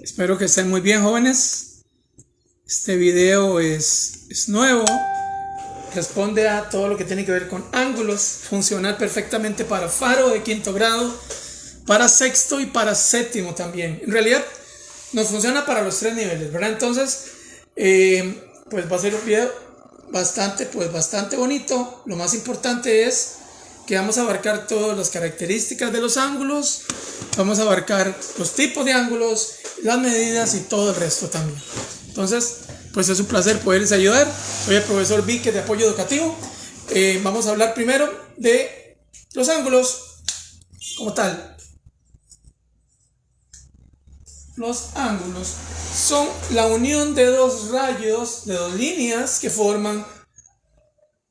Espero que estén muy bien, jóvenes. Este video es nuevo. Responde a todo lo que tiene que ver con ángulos. Funcional perfectamente para faro de quinto grado, para sexto y para séptimo también. En realidad nos funciona para los tres niveles, ¿verdad? Entonces, pues va a ser un video bastante bonito. Lo más importante es que vamos a abarcar todas las características de los ángulos. Vamos a abarcar los tipos de ángulos, las medidas y todo el resto también. Entonces, pues es un placer poderles ayudar. Soy el profesor Vique de Apoyo Educativo. Vamos a hablar primero de los ángulos como tal. Los ángulos son la unión de dos rayos, de dos líneas que forman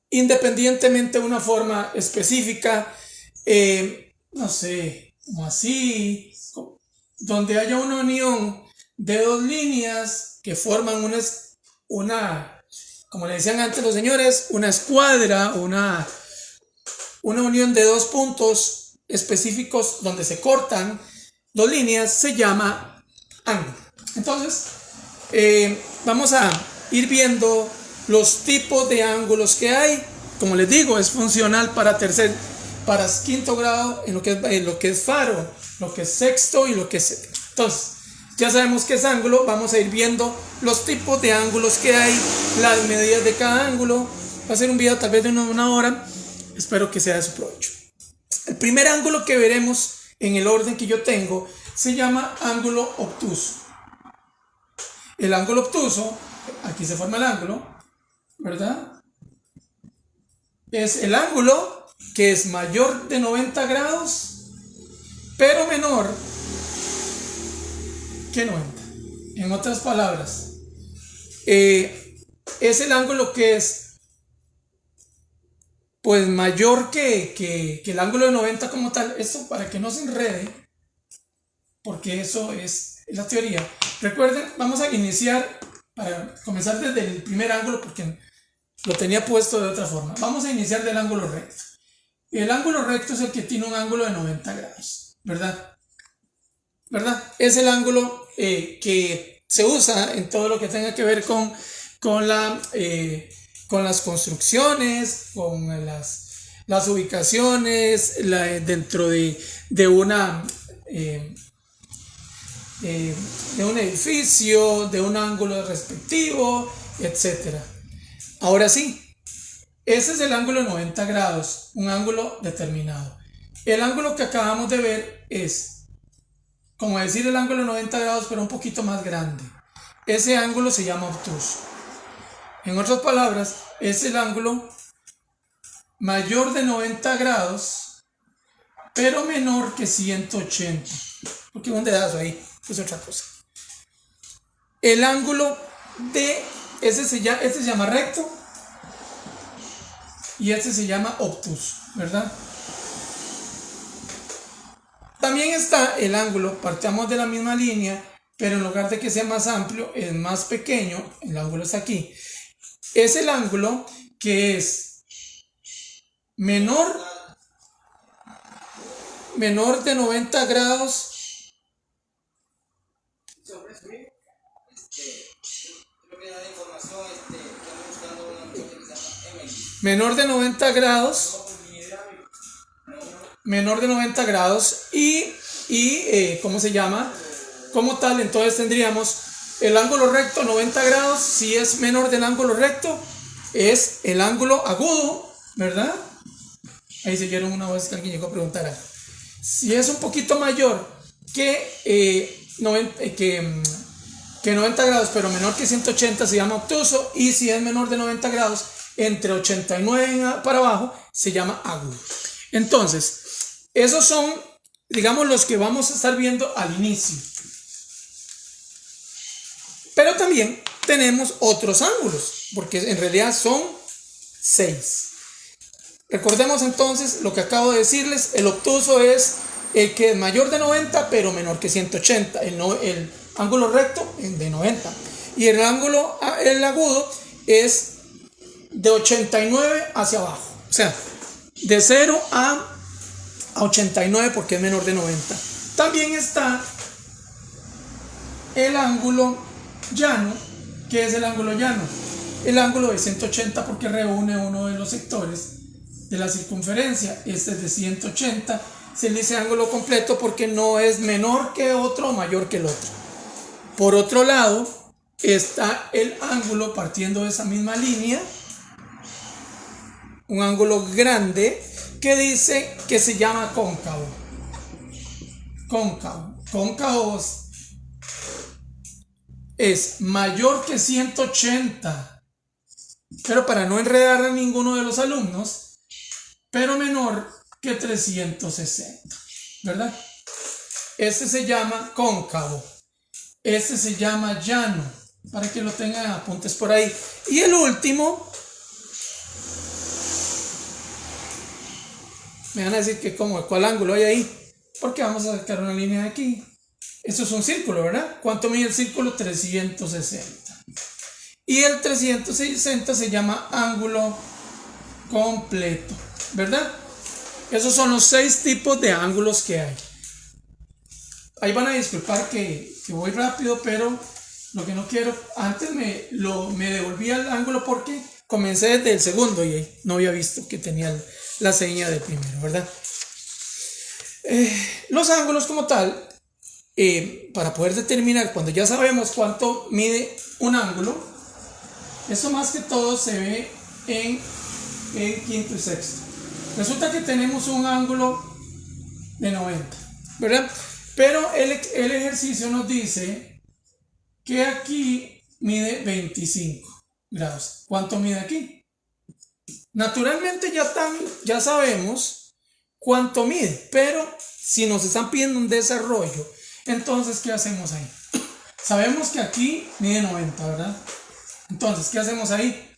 independientemente una forma específica, no sé, como así, donde haya una unión de dos líneas que forman una, como le decían antes los señores, una escuadra, una unión de dos puntos específicos donde se cortan dos líneas, se llama ángulo. Entonces, vamos a ir viendo los tipos de ángulos que hay. Como les digo, es funcional para quinto grado en lo que es faro, lo que es sexto y lo que es séptimo. Entonces, ya sabemos qué es ángulo. Vamos a ir viendo los tipos de ángulos que hay, las medidas de cada ángulo. Va a ser un video tal vez de una hora. Espero que sea de su provecho. El primer ángulo que veremos en el orden que yo tengo se llama ángulo obtuso. El ángulo obtuso, aquí se forma el ángulo, ¿verdad? Es el ángulo que es mayor de 90 grados, pero menor que 90. En otras palabras, es el ángulo que es pues mayor que el ángulo de 90 como tal. Esto para que no se enrede, porque eso es la teoría. Recuerden, vamos a iniciar, para comenzar desde el primer ángulo, porque lo tenía puesto de otra forma. Vamos a iniciar del ángulo recto. El ángulo recto es el que tiene un ángulo de 90 grados, ¿verdad? Es el ángulo que se usa en todo lo que tenga que ver con las construcciones, con las ubicaciones dentro de un edificio, de un ángulo respectivo, etcétera. Ahora sí, ese es el ángulo de 90 grados, un ángulo determinado. El ángulo que acabamos de ver es, como decir el ángulo de 90 grados, pero un poquito más grande. Ese ángulo se llama obtuso. En otras palabras, es el ángulo mayor de 90 grados, pero menor que 180. Porque un dedazo ahí es otra cosa. El ángulo de este se llama recto y este se llama obtuso, ¿verdad? También está el ángulo, partamos de la misma línea, pero en lugar de que sea más amplio, es más pequeño. El ángulo está aquí. Es el ángulo que es menor de 90 grados. Menor de 90 grados y ¿cómo se llama? Como tal, entonces tendríamos el ángulo recto 90 grados. Si es menor del ángulo recto, es el ángulo agudo, ¿verdad? Ahí se oyeron una vez que alguien llegó a preguntar algo. Si es un poquito mayor que 90 grados, pero menor que 180, se llama obtuso. Y si es menor de 90 grados, entre 89 para abajo, se llama agudo. Entonces, esos son, digamos, los que vamos a estar viendo al inicio. Pero también tenemos otros ángulos, porque en realidad son 6. Recordemos entonces lo que acabo de decirles. El obtuso es el que es mayor de 90, pero menor que 180. El ángulo recto es de 90. Y el agudo es de 89 hacia abajo. O sea, de 0 a 89 porque es menor de 90. También está el ángulo llano. ¿Qué es el ángulo llano? El ángulo de 180 porque reúne uno de los sectores de la circunferencia. Este es de 180. Se le dice ángulo completo porque no es menor que otro o mayor que el otro. Por otro lado, está el ángulo partiendo de esa misma línea, un ángulo grande que dice que se llama cóncavo. Cóncavo es mayor que 180, pero para no enredar a ninguno de los alumnos, pero menor que 360, ¿verdad? Este se llama cóncavo. Este se llama llano, para que lo tengan apuntes por ahí. Y el último, me van a decir que ¿cuál ángulo hay ahí? Porque vamos a sacar una línea de aquí. Esto es un círculo, ¿verdad? ¿Cuánto mide el círculo? 360. Y el 360 se llama ángulo completo, ¿verdad? Esos son los 6 tipos de ángulos que hay. Ahí van a disculpar que voy rápido, pero lo que no quiero, antes me devolví al ángulo porque comencé desde el segundo y no había visto que tenía la seña del primero, ¿verdad? Los ángulos como tal, para poder determinar, cuando ya sabemos cuánto mide un ángulo, eso más que todo se ve en quinto y sexto. Resulta que tenemos un ángulo de 90, ¿verdad? Pero el ejercicio nos dice que aquí mide 25 grados. ¿Cuánto mide aquí? Naturalmente ya sabemos cuánto mide, pero si nos están pidiendo un desarrollo, entonces ¿qué hacemos ahí? Sabemos que aquí mide 90, ¿verdad? Entonces, ¿qué hacemos ahí?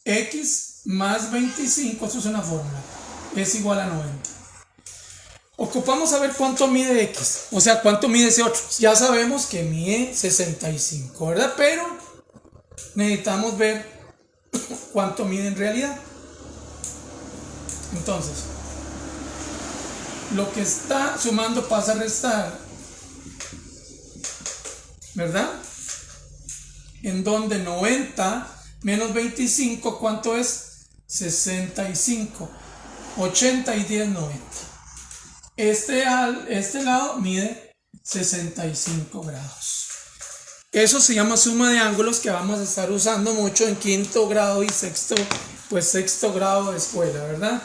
X más 25, eso es una fórmula, es igual a 90. Ocupamos saber cuánto mide X, o sea, cuánto mide ese otro. Ya sabemos que mide 65, ¿verdad? Pero necesitamos ver cuánto mide en realidad. Entonces, lo que está sumando pasa a restar, ¿verdad? En donde 90 menos 25, ¿cuánto es? 65. 80 y 10, 90. Este lado mide 65 grados. Eso se llama suma de ángulos, que vamos a estar usando mucho en quinto grado y sexto grado de escuela, ¿verdad?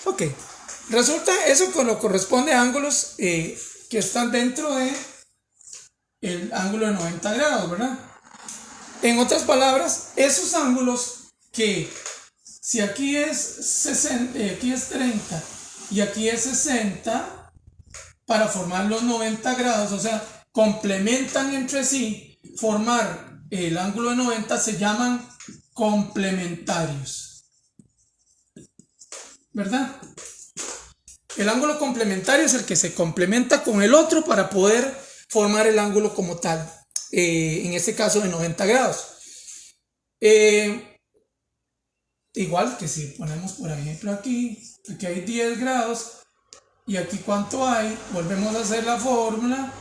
Ok, resulta eso cuando corresponde a ángulos que están dentro de el ángulo de 90 grados, ¿verdad? En otras palabras, esos ángulos que si aquí es 60, aquí es 30 y aquí es 60, para formar los 90 grados, o sea, complementan entre sí, formar el ángulo de 90, se llaman complementarios, ¿verdad? El ángulo complementario es el que se complementa con el otro para poder formar el ángulo como tal, en este caso de 90 grados. Igual que si ponemos por ejemplo aquí hay 10 grados y aquí cuánto hay, volvemos a hacer la fórmula,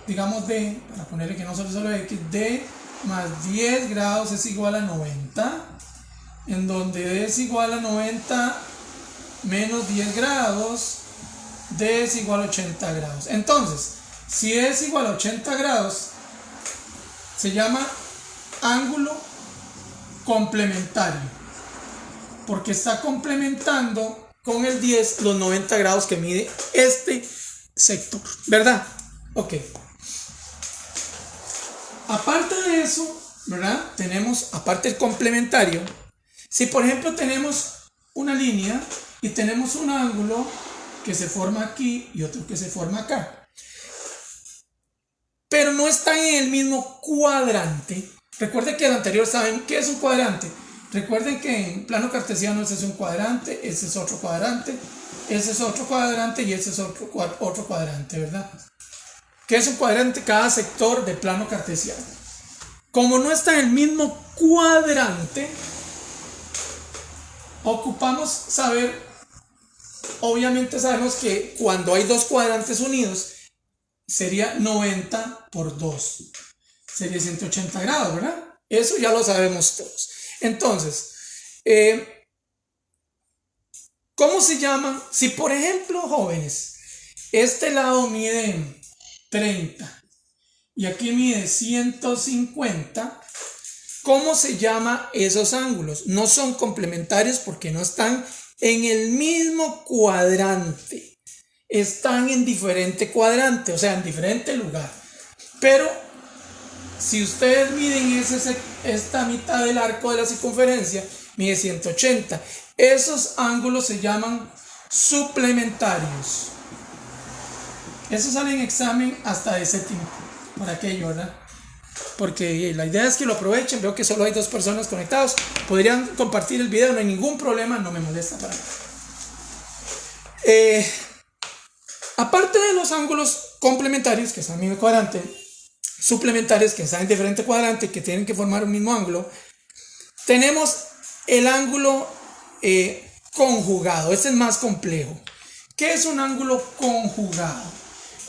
digamos D, para ponerle que no solo X, D más 10 grados es igual a 90, en donde D es igual a 90 menos 10 grados, D es igual a 80 grados. Entonces, si D es igual a 80 grados, se llama ángulo complementario, porque está complementando con el 10 los 90 grados que mide este sector, ¿verdad? Ok. Aparte de eso, ¿verdad? Tenemos, aparte el complementario, si por ejemplo tenemos una línea y tenemos un ángulo que se forma aquí y otro que se forma acá, pero no están en el mismo cuadrante. Recuerden que el anterior, ¿saben qué es un cuadrante? Recuerden que en plano cartesiano ese es un cuadrante, ese es otro cuadrante, ese es otro cuadrante y ese es otro cuadrante, ¿verdad? ¿Qué es un cuadrante? Cada sector de plano cartesiano. Como no está en el mismo cuadrante, ocupamos saber obviamente sabemos que cuando hay dos cuadrantes unidos, sería 90 por 2. Sería 180 grados, ¿verdad? Eso ya lo sabemos todos. Entonces, ¿cómo se llaman? Si por ejemplo, jóvenes, este lado mide 30 y aquí mide 150, ¿cómo se llama esos ángulos? No son complementarios porque no están en el mismo cuadrante. Están en diferente cuadrante, o sea, en diferente lugar. Pero si ustedes miden esta mitad del arco de la circunferencia, mide 180. Esos ángulos se llaman suplementarios. Eso sale en examen hasta de séptimo, por aquello, ¿verdad? Porque la idea es que lo aprovechen. Veo que solo hay 2 personas conectados. Podrían compartir el video, no hay ningún problema, no me molesta para nada. Aparte de los ángulos complementarios, que están en el mismo cuadrante, suplementarios, que están en diferente cuadrante, que tienen que formar un mismo ángulo, tenemos el ángulo conjugado. Este es más complejo. ¿Qué es un ángulo conjugado?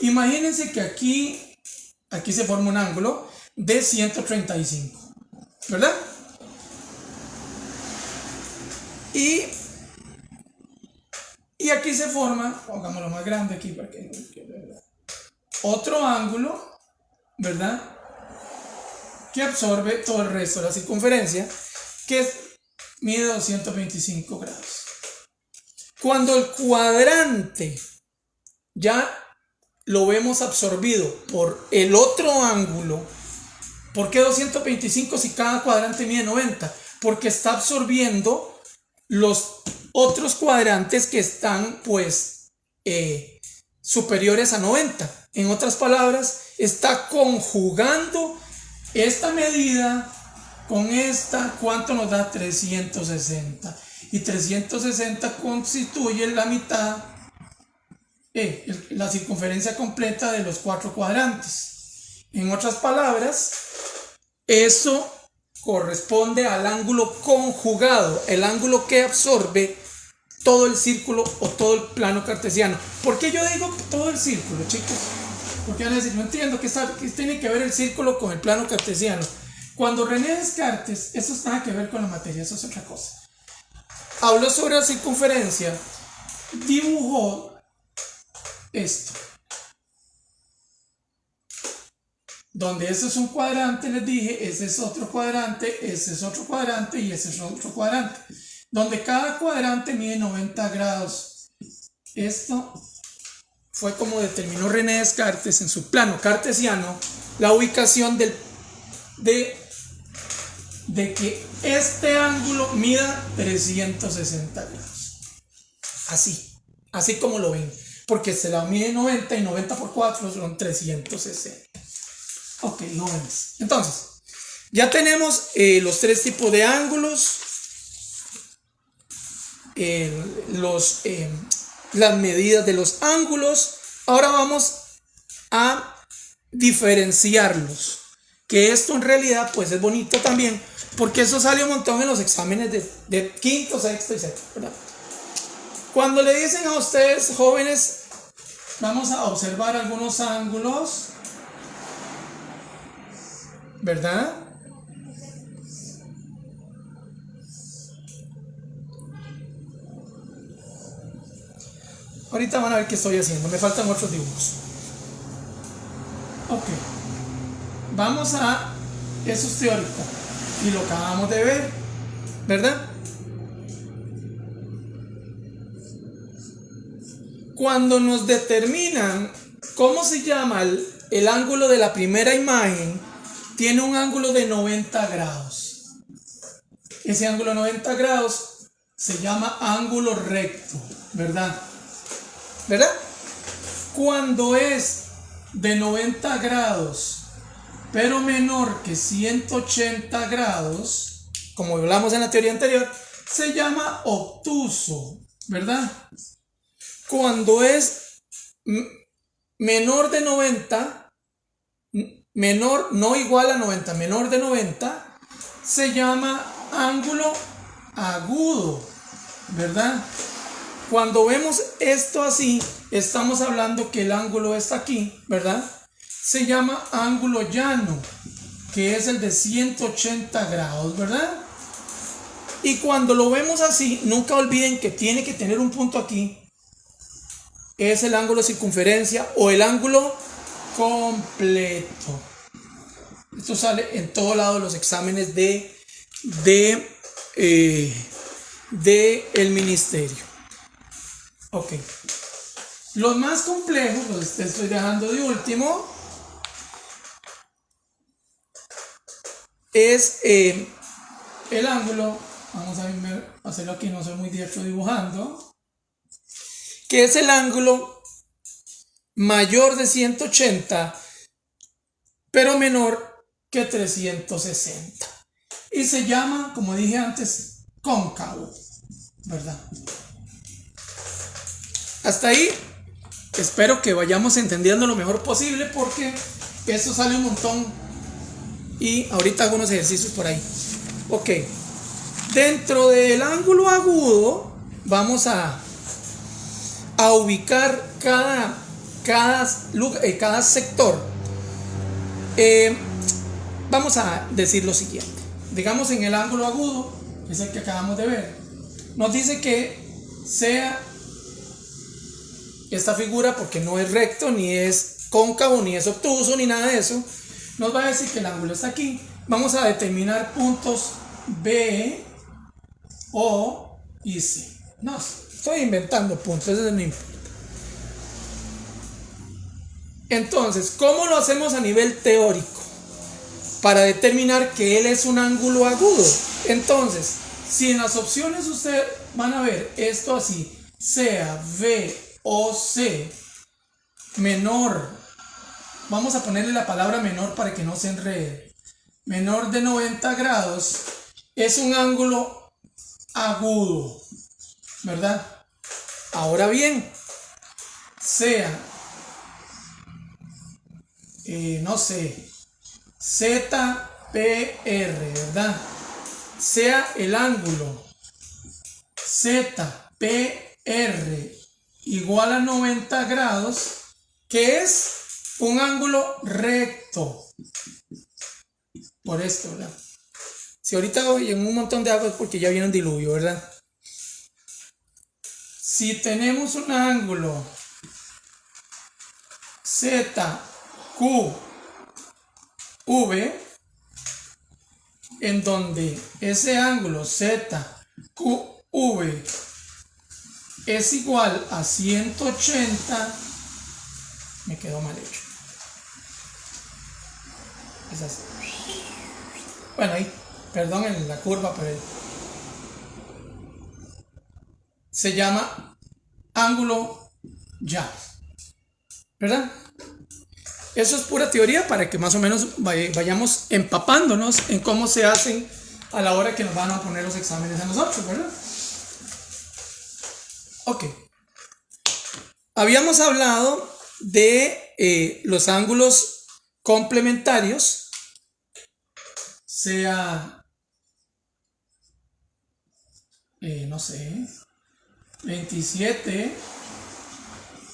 Imagínense que aquí se forma un ángulo de 135, ¿verdad? Y aquí se forma, pongámoslo más grande aquí para que otro ángulo, ¿verdad? Que absorbe todo el resto de la circunferencia, que mide 225 grados. Cuando el cuadrante ya lo vemos absorbido por el otro ángulo, ¿por qué 225 si cada cuadrante mide 90? Porque está absorbiendo los otros cuadrantes que están pues superiores a 90. En otras palabras, está conjugando esta medida con esta. ¿Cuánto nos da? 360. Y 360 constituye la mitad, la circunferencia completa de los 4 cuadrantes. En otras palabras, eso corresponde al ángulo conjugado, el ángulo que absorbe todo el círculo o todo el plano cartesiano. ¿Por qué yo digo todo el círculo, chicos? Porque van a decir, no entiendo qué tiene que ver el círculo con el plano cartesiano. Cuando René Descartes, eso nada que ver con la materia, eso es otra cosa, habló sobre la circunferencia, dibujó esto, donde ese es un cuadrante, les dije, ese es otro cuadrante, ese es otro cuadrante y ese es otro cuadrante, donde cada cuadrante mide 90 grados. Esto fue como determinó René Descartes en su plano cartesiano la ubicación de que este ángulo mida 360 grados. Así como lo ven, porque se la mide 90 y 90 por 4 son 360. Ok, lo vemos. Entonces, ya tenemos los 3 tipos de ángulos, las medidas de los ángulos. Ahora vamos a diferenciarlos, que esto en realidad pues es bonito también, porque eso sale un montón en los exámenes de quinto, sexto y séptimo, ¿verdad? Cuando le dicen a ustedes, jóvenes, vamos a observar algunos ángulos, ¿verdad? Ahorita van a ver qué estoy haciendo, me faltan otros dibujos. Ok, vamos a, eso es teórico y lo acabamos de ver, ¿verdad? Cuando nos determinan cómo se llama el ángulo de la primera imagen, tiene un ángulo de 90 grados. Ese ángulo de 90 grados se llama ángulo recto, ¿verdad? ¿Verdad? Cuando es de 90 grados, pero menor que 180 grados, como hablamos en la teoría anterior, se llama obtuso, ¿verdad? Cuando es menor de 90, menor, no igual a 90, menor de 90, se llama ángulo agudo, ¿verdad? Cuando vemos esto así, estamos hablando que el ángulo está aquí, ¿verdad? Se llama ángulo llano, que es el de 180 grados, ¿verdad? Y cuando lo vemos así, nunca olviden que tiene que tener un punto aquí. Es el ángulo de circunferencia o el ángulo completo. Esto sale en todos lados los exámenes de el ministerio. Ok. Los más complejos, los estoy dejando de último, es el ángulo. Vamos a hacerlo aquí, no soy muy diestro dibujando. Que es el ángulo mayor de 180, pero menor que 360. Y se llama, como dije antes, cóncavo, ¿verdad? Hasta ahí, espero que vayamos entendiendo lo mejor posible porque esto sale un montón y ahorita hago unos ejercicios por ahí. Ok, dentro del ángulo agudo vamos a ubicar cada sector. Vamos a decir lo siguiente. Digamos en el ángulo agudo, que es el que acabamos de ver, nos dice que sea esta figura, porque no es recto, ni es cóncavo, ni es obtuso, ni nada de eso. Nos va a decir que el ángulo está aquí. Vamos a determinar puntos B, O y C. No, estoy inventando puntos, eso no importa. Entonces, ¿cómo lo hacemos a nivel teórico? Para determinar que él es un ángulo agudo. Entonces, si en las opciones ustedes van a ver esto así, sea B o C menor, vamos a ponerle la palabra menor para que no se enrede, menor de 90 grados, es un ángulo agudo, ¿verdad? Ahora bien, sea, no sé, ZPR, ¿verdad? Sea el ángulo ZPR igual a 90 grados, que es un ángulo recto. Por esto, ¿verdad? Si ahorita voy en un montón de agua es porque ya viene un diluvio, ¿verdad? Si tenemos un ángulo ZQV, en donde ese ángulo ZQV es igual a 180, me quedó mal hecho. Es así. Bueno, ahí, perdón en la curva, pero se llama ángulo llano, ¿verdad? Eso es pura teoría para que más o menos vayamos empapándonos en cómo se hacen a la hora que nos van a poner los exámenes a nosotros, ¿verdad? Ok. Habíamos hablado de los ángulos complementarios, sea, no sé, 27,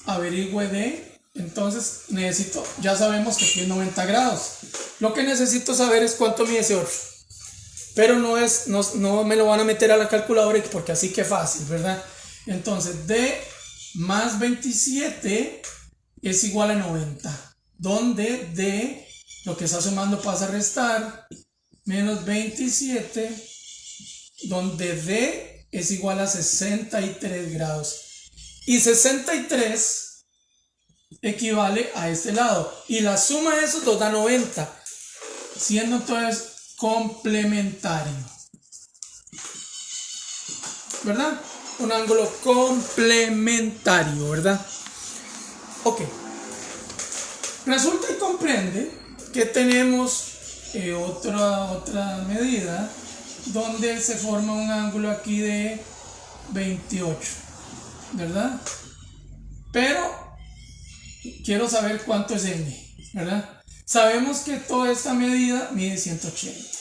averigüe de, entonces necesito, ya sabemos que aquí es 90 grados. Lo que necesito saber es cuánto mide ese otro. Pero no me lo van a meter a la calculadora porque así que fácil, ¿verdad? Entonces, D más 27 es igual a 90. Donde D, lo que está sumando pasa a restar, menos 27, donde D es igual a 63 grados. Y 63 equivale a este lado. Y la suma de esos dos da 90, siendo entonces complementario, ¿verdad? Un ángulo complementario, ¿verdad? Ok. Resulta y comprende que tenemos otra medida donde se forma un ángulo aquí de 28, ¿verdad? Pero quiero saber cuánto es n, ¿verdad? Sabemos que toda esta medida mide 180.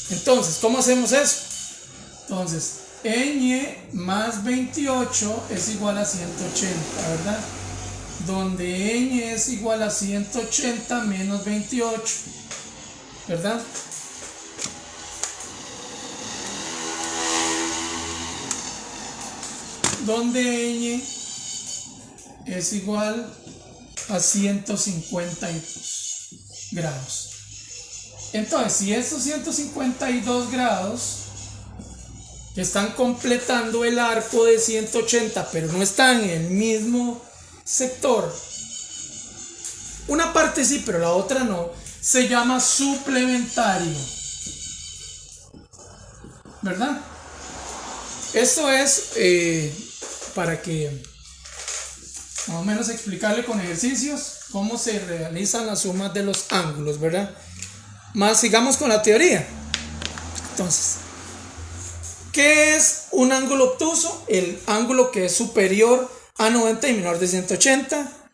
Entonces, ¿cómo hacemos eso? Entonces, ñ más 28 es igual a 180, ¿verdad? Donde ñ es igual a 180 menos 28, ¿verdad? Donde ñ es igual a 152 grados. Entonces, si estos 152 grados están completando el arco de 180, pero no están en el mismo sector, una parte sí, pero la otra no, se llama suplementario, ¿verdad? Esto es para que más o menos explicarle con ejercicios cómo se realizan las sumas de los ángulos, ¿verdad? Más sigamos con la teoría. Entonces, ¿qué es un ángulo obtuso? El ángulo que es superior a 90 y menor de 180.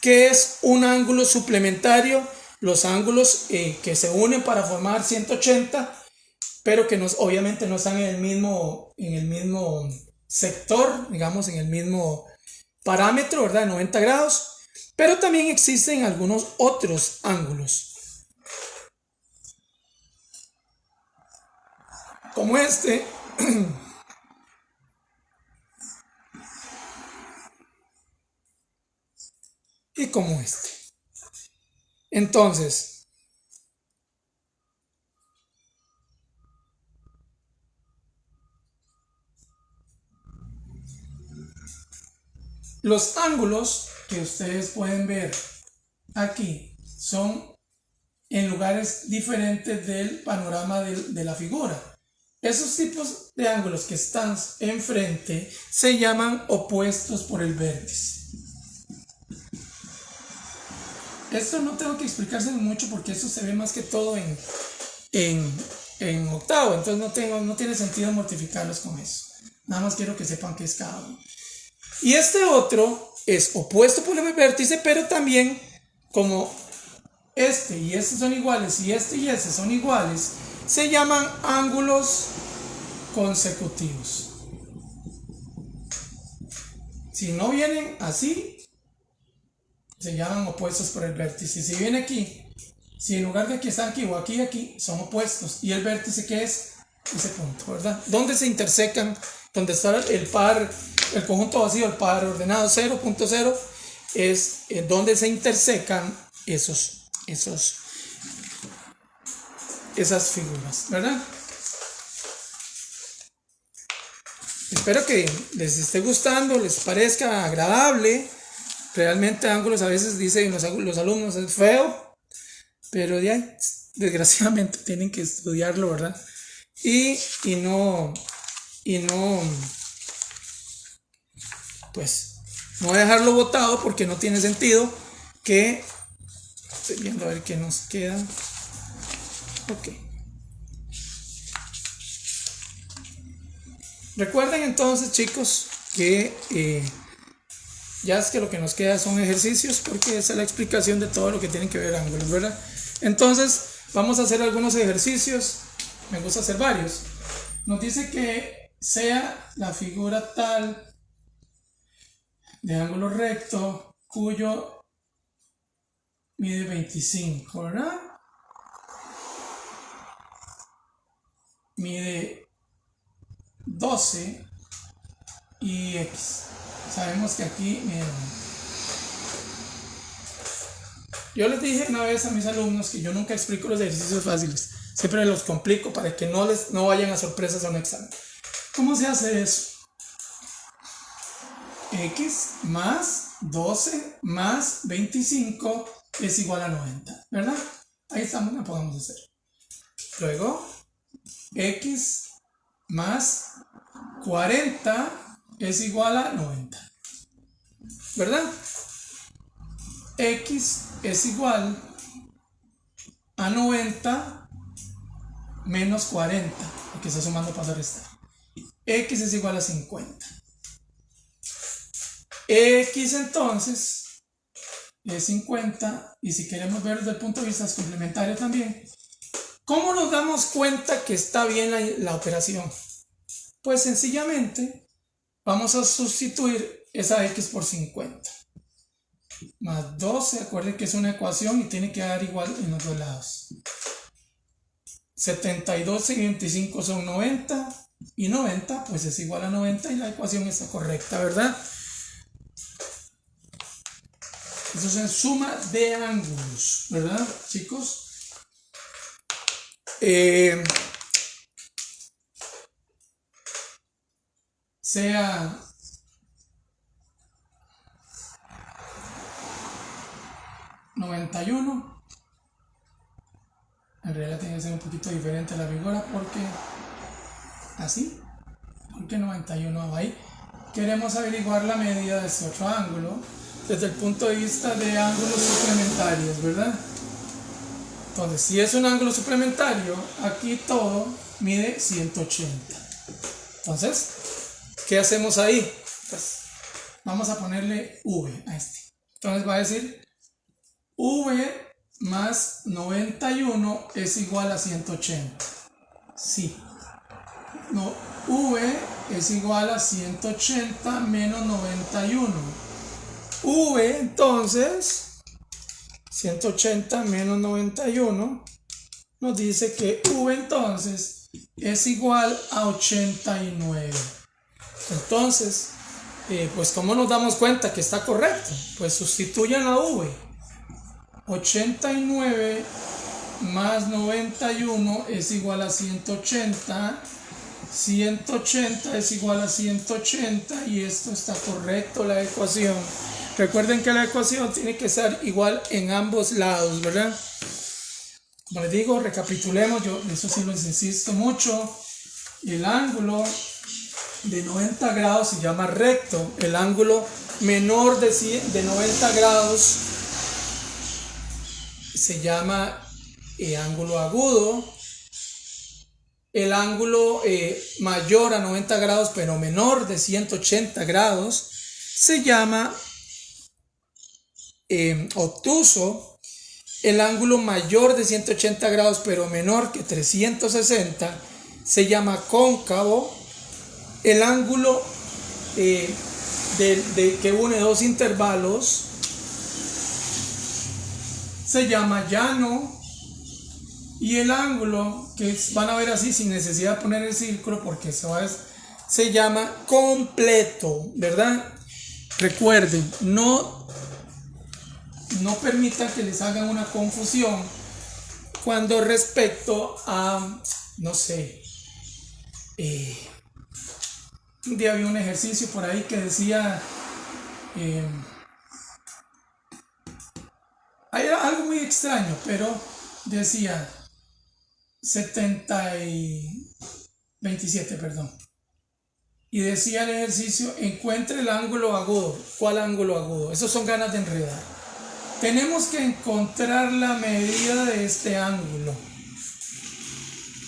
¿Qué es un ángulo suplementario? Los ángulos que se unen para formar 180, pero que obviamente no están en el mismo sector, digamos, en el mismo parámetro, ¿verdad? 90 grados. Pero también existen algunos otros ángulos, como este, y como este. Entonces, los ángulos que ustedes pueden ver aquí son en lugares diferentes del panorama de la figura. Esos tipos de ángulos que están enfrente se llaman opuestos por el vértice. Esto no tengo que explicárselo mucho porque esto se ve más que todo en octavo, entonces no tiene sentido mortificarlos con eso. Nada más quiero que sepan qué es cada uno. Y este otro es opuesto por el vértice, pero también como este y este son iguales y este y este son iguales, se llaman ángulos consecutivos. Si no vienen así, se llaman opuestos por el vértice. Si viene aquí, si en lugar de que están aquí o aquí, aquí, son opuestos. Y el vértice, ¿qué es? Ese punto, ¿verdad? Donde se intersecan, donde está el par, el conjunto vacío, el par ordenado 0.0, es donde se intersecan esas figuras, ¿verdad? Espero que les esté gustando, les parezca agradable. Realmente ángulos a veces dicen los alumnos es feo, pero ya desgraciadamente tienen que estudiarlo, ¿verdad? Y no pues no dejarlo botado porque no tiene sentido que estoy viendo a ver qué nos queda. Ok. Recuerden entonces, chicos, que ya es que lo que nos queda son ejercicios porque esa es la explicación de todo lo que tiene que ver ángulos, ¿verdad? Entonces, vamos a hacer algunos ejercicios. Me gusta hacer varios. Nos dice que sea la figura tal de ángulo recto cuyo mide 25, ¿verdad? Mide 12 y x. Sabemos que aquí, miren, yo les dije una vez a mis alumnos que yo nunca explico los ejercicios fáciles, siempre los complico para que no vayan a sorpresas a un examen. ¿Cómo se hace eso? X más 12 más 25 es igual a 90, ¿verdad? Ahí estamos, la podemos hacer. Luego, X más 40 es igual a 90, ¿verdad? X es igual a 90 menos 40, porque está sumando para restar. X es igual a 50. X entonces es 50, y si queremos ver desde el punto de vista complementario también, ¿cómo nos damos cuenta que está bien la operación? Pues sencillamente vamos a sustituir esa x por 50. Más 12, acuérdense que es una ecuación y tiene que dar igual en los dos lados. 72 y 25 son 90, y 90 pues es igual a 90 y la ecuación está correcta, ¿verdad? Eso es suma de ángulos, ¿verdad, chicos? Sea ...91... En realidad tiene que ser un poquito diferente la figura porque... así, porque 91 ahí. Queremos averiguar la medida de este otro ángulo desde el punto de vista de ángulos suplementarios, ¿verdad? Entonces, si es un ángulo suplementario, aquí todo mide 180. Entonces, ¿qué hacemos ahí? Pues vamos a ponerle V a este. Entonces va a decir V más 91 es igual a 180. Sí. No, V es igual a 180 menos 91. V, entonces, 180 menos 91 nos dice que V entonces es igual a 89. Entonces, pues ¿cómo nos damos cuenta que está correcto? Pues sustituyan la V. 89 más 91 es igual a 180. 180 es igual a 180 y esto está correcto, la ecuación. Recuerden que la ecuación tiene que ser igual en ambos lados, ¿verdad? Como les digo, recapitulemos, yo eso sí les insisto mucho. El ángulo de 90 grados se llama recto. El ángulo menor de 90 grados se llama ángulo agudo. El ángulo mayor a 90 grados pero menor de 180 grados se llama obtuso. El ángulo mayor de 180 grados pero menor que 360 se llama cóncavo. El ángulo que une dos intervalos se llama llano. Y el ángulo que van a ver así sin necesidad de poner el círculo porque se llama completo, ¿verdad? Recuerden, no permitan que les hagan una confusión cuando respecto a, no sé, un día había un ejercicio por ahí que decía, era algo muy extraño, pero decía 27, perdón. Y decía el ejercicio, encuentre el ángulo agudo. ¿Cuál ángulo agudo? Esos son ganas de enredar. Tenemos que encontrar la medida de este ángulo.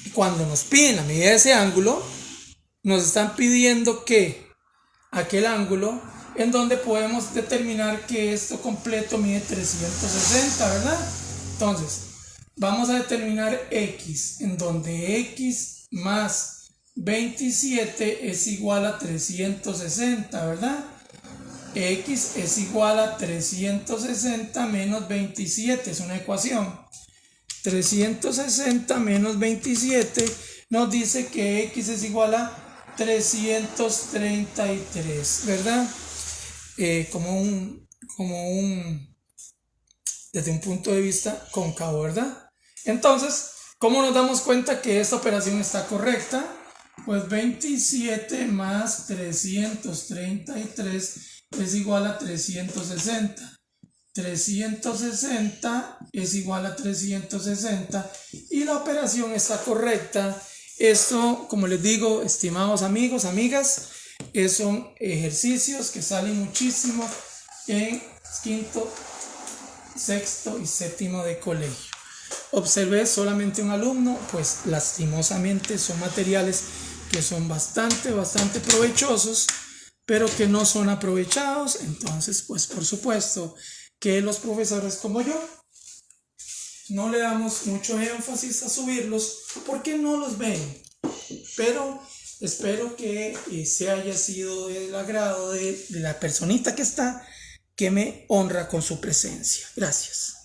Y cuando nos piden la medida de ese ángulo, nos están pidiendo que aquel ángulo en donde podemos determinar que esto completo mide 360, ¿verdad? Entonces, vamos a determinar x, en donde x más 27 es igual a 360, ¿verdad? X es igual a 360 menos 27, es una ecuación. 360 menos 27 nos dice que x es igual a 333, ¿verdad? Desde un punto de vista cóncavo, ¿verdad? Entonces, ¿cómo nos damos cuenta que esta operación está correcta? Pues 27 más 333 es igual a 360. 360 es igual a 360 y la operación está correcta. Esto, como les digo, estimados amigos, amigas, son ejercicios que salen muchísimo en quinto, sexto y séptimo de colegio. Observé solamente un alumno, pues lastimosamente son materiales que son bastante provechosos, pero que no son aprovechados. Entonces, pues por supuesto que los profesores como yo no le damos mucho énfasis a subirlos porque no los ven. Pero Espero que se haya sido del agrado de la personita que está, que me honra con su presencia. Gracias.